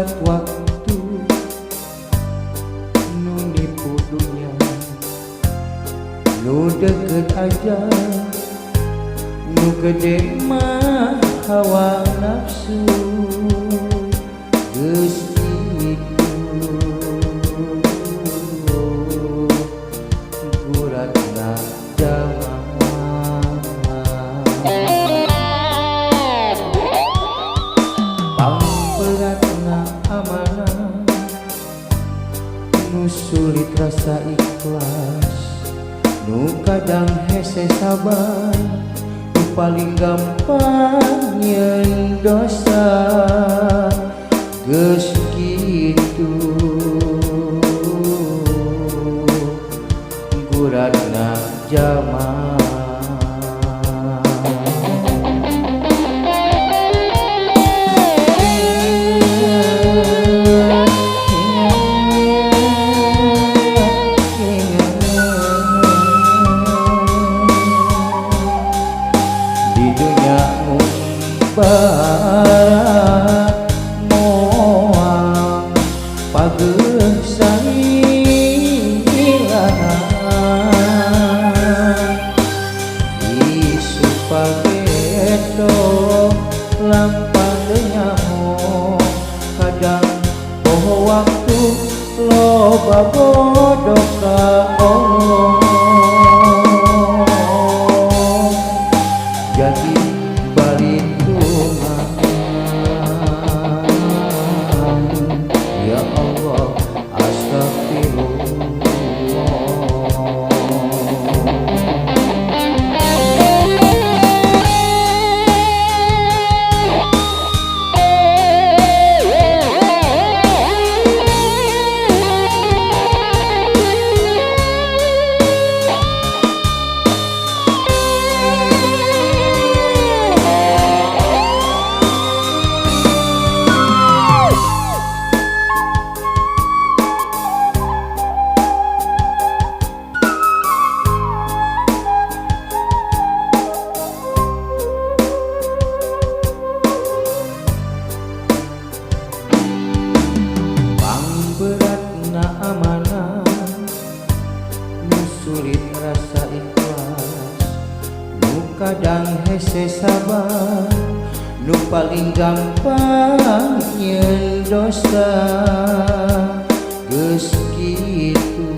bulat waktu nu nipu dunia, nu deket aja, nu gede mah hawa nafsu. Geus kitu guratna pamberatna amanah, nu sulit rasa ikhlas, nu kadang hese sabar, nu paling gampang nyeun dosa. Geus kitu guratna jaman. Di dunia umpah moal pageuh sailanan, isu pagedo lampah nyaho, kadang poho waktu loba bodoh ka Allah. Jadi balik Tuhan, ya Allah, astagfirullah. Beratna amanah, nu sulit rasa ikhlas, nu kadang hese sabar, nu paling gampang nyeun dosa. Geus kitu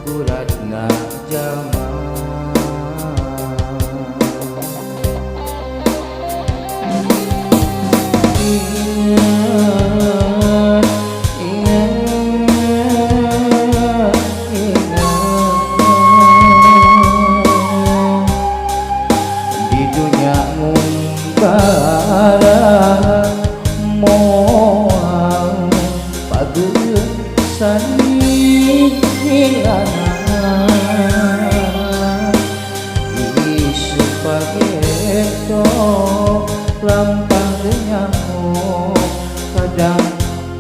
guratna jaman. Di dunia ngumbara moal pageuh sailanan, isu pagedo lampah nyaho, kadang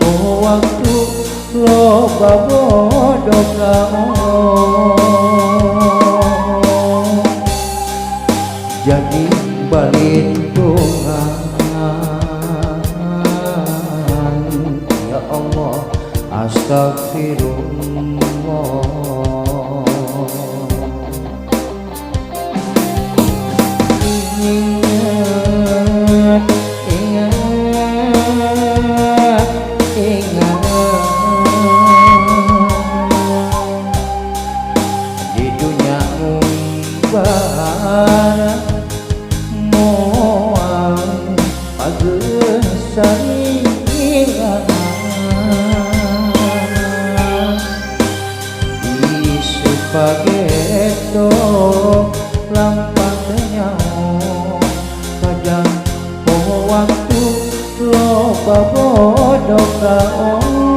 poho waktu loba bodoh ka Allah. Jadi balik Tuhan, ya Allah, astagfirullah. Di dunia umpah moal pageuh sailanan, isu pagedo lampah nyaho, kadang poho waktu loba bodoh ka Allah.